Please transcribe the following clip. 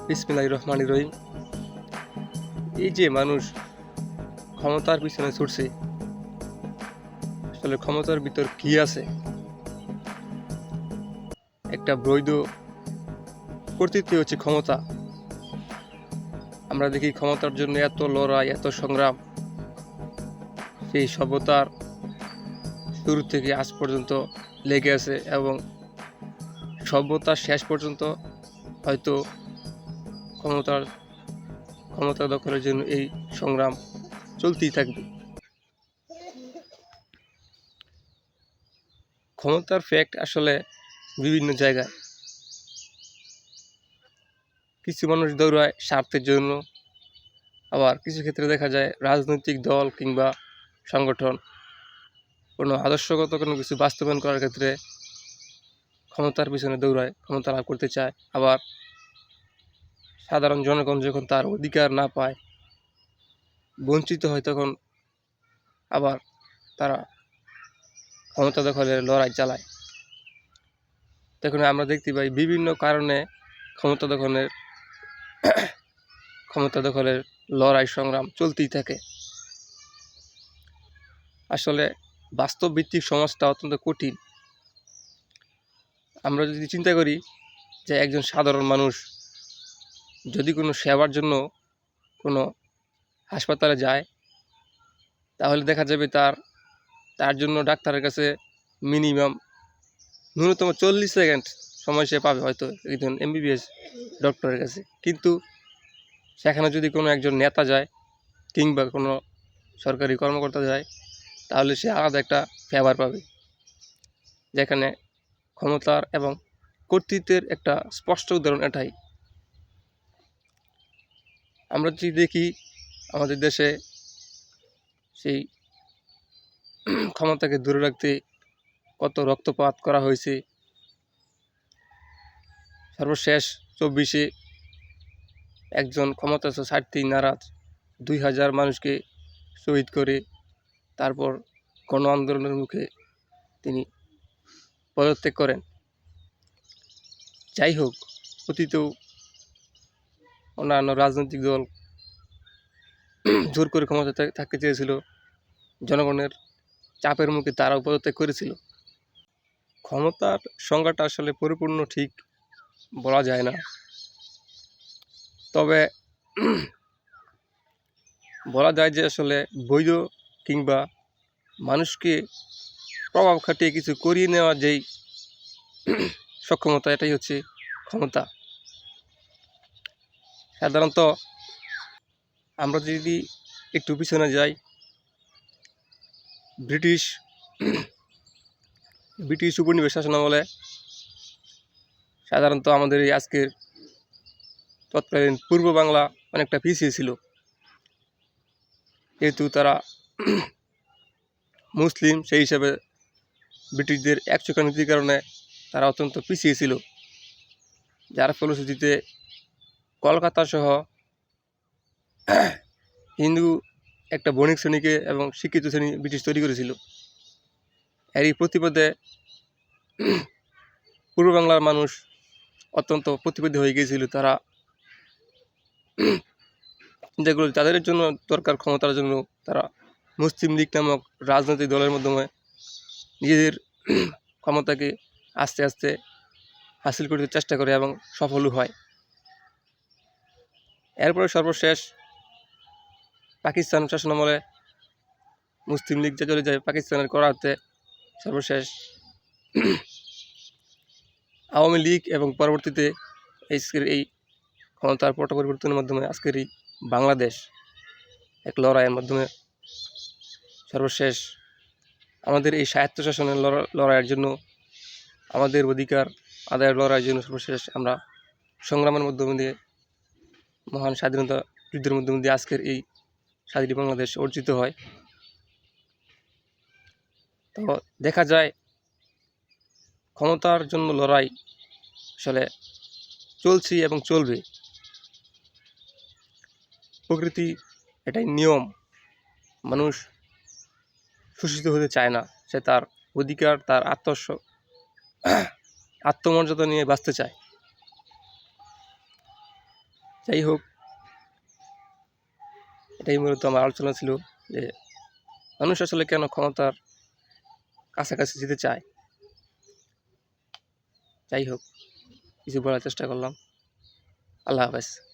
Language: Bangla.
বিসমিল্লাহির রহমানির রহিম। এই যে মানুষ ক্ষমতার পিছনে ছুটছে, আসলে ক্ষমতার ভিতর কি আছে? একটা বৈধ কর্তৃত্ব হচ্ছে ক্ষমতা। আমরা দেখি ক্ষমতার জন্য এত লড়াই, এত সংগ্রাম, সেই সভ্যতার শুরু থেকে আজ পর্যন্ত লেগে আছে এবং সভ্যতার শেষ পর্যন্ত হয়তো ক্ষমতার ক্ষমতা দখলের জন্য এই সংগ্রাম চলতেই থাকবে। ক্ষমতার ফ্যাক্ট আসলে বিভিন্ন জায়গায়। কিছু মানুষ দৌড়ায় স্বার্থের জন্য, আবার কিছু ক্ষেত্রে দেখা যায় রাজনৈতিক দল কিংবা সংগঠন কোনো আদর্শগত কোনো কিছু বাস্তবায়ন করার ক্ষেত্রে ক্ষমতার পিছনে দৌড়ায়, ক্ষমতা লাভ করতে চায়। আবার সাধারণ জনগণ যখন তার অধিকার না পায়, বঞ্চিত হয়, তখন আবার তারা ক্ষমতা দখলের লড়াই চালায়। তখন আমরা দেখতে পাই বিভিন্ন কারণে ক্ষমতা দখলের লড়াই সংগ্রাম চলতেই থাকে। আসলে বাস্তব ভিত্তিক সমাজটা অত্যন্ত কঠিন। আমরা যদি চিন্তা করি যে একজন সাধারণ মানুষ যদি কোনো সেবার জন্য কোনো হাসপাতালে যায়, তাহলে দেখা যাবে তার জন্য ডাক্তারের কাছে মিনিমাম ন্যূনতম 40 সেকেন্ড সময় সে পাবে হয়তো একজন এমবিবিএস ডক্টরের কাছে। কিন্তু সেখানে যদি কোনো একজন নেতা যায় কিংবা কোনো সরকারি কর্মকর্তা যায়, তাহলে সে আলাদা একটা ফেভার পাবে, যেখানে ক্ষমতার এবং কর্তৃত্বের একটা স্পষ্ট উদাহরণ এটাই। আমরা যদি দেখি আমাদের দেশে সেই ক্ষমতাকে দূরে রাখতে কত রক্তপাত করা হয়েছে। সর্বশেষ 24-এ একজন ক্ষমতা ছাড়তেই নারাজ 2000 মানুষকে শহীদ করে তারপর গণ আন্দোলনের মুখে তিনি পদত্যাগ করেন। যাই হোক, অতীতেও অন্যান্য রাজনৈতিক দল জোর করে ক্ষমতা থাকতে চেয়েছিল, জনগণের চাপের মুখে তারাও পদত্যাগ করেছিল। ক্ষমতার সংজ্ঞাটা আসলে পরিপূর্ণ ঠিক বলা যায় না, তবে বলা যায় যে আসলে বৈধ কিংবা মানুষকে প্রভাব খাটিয়ে কিছু করিয়ে নেওয়ার যেই সক্ষমতা, এটাই হচ্ছে ক্ষমতা। সাধারণত আমরা যদি একটু পিছনে যাই, ব্রিটিশ উপনিবেশ শাসনামলে সাধারণত আমাদের এই আজকের তৎকালীন পূর্ব বাংলা অনেকটা পিছিয়ে ছিল, যেহেতু তারা মুসলিম। সেই হিসাবে ব্রিটিশদের একচোখা নীতির কারণে তারা অত্যন্ত পিছিয়ে ছিল, যার ফলশ্রুতিতে কলকাতা সহ হিন্দু একটা বণিক শ্রেণীকে এবং শিক্ষিত শ্রেণী ব্রিটিশ তৈরি করেছিল। এরই প্রতিবাদে পূর্ব বাংলার মানুষ অত্যন্ত প্রতিবাদী হয়ে গিয়েছিল। তারা যেগুলো তাদের জন্য দরকার ক্ষমতার জন্য, তারা মুসলিম লীগ নামক রাজনৈতিক দলের মাধ্যমে নিজেদের ক্ষমতাকে আস্তে আস্তে হাসিল করতে চেষ্টা করে এবং সফলও হয়। এরপরে সর্বশেষ পাকিস্তান শাসনামলে মুসলিম লীগ চলে যায় পাকিস্তানের করাতে। সর্বশেষ আওয়ামী লীগ এবং পরবর্তীতে আজকের এই ক্ষমতার পট পরিবর্তনের মাধ্যমে আজকের এই বাংলাদেশ এক লড়াইয়ের মাধ্যমে সর্বশেষ আমাদের এই স্বায়ত্তশাসনের লড়াইয়ের জন্য, আমাদের অধিকার আদায়ের লড়াইয়ের জন্য সর্বশেষ আমরা সংগ্রামের মাধ্যমে দিয়ে, মহান স্বাধীনতা যুদ্ধের মাধ্যমে দিয়ে আজকের এই স্বাধীন বাংলাদেশ অর্জিত হয়। তো দেখা যায় ক্ষমতার জন্য লড়াই আসলে চলছে এবং চলবে। প্রকৃতি এটাই নিয়ম। মানুষ শোষিত হতে চায় না, সে তার অধিকার, তার আত্মমর্যাদা নিয়ে বাঁচতে চায়। যাই হোক, এটাই মূলত আমার আলোচনা ছিল যে মানুষ আসলে কেন ক্ষমতার কাছাকাছি যেতে চায়। যাই হোক, কিছু বলার চেষ্টা করলাম। আল্লাহ হাফেজ।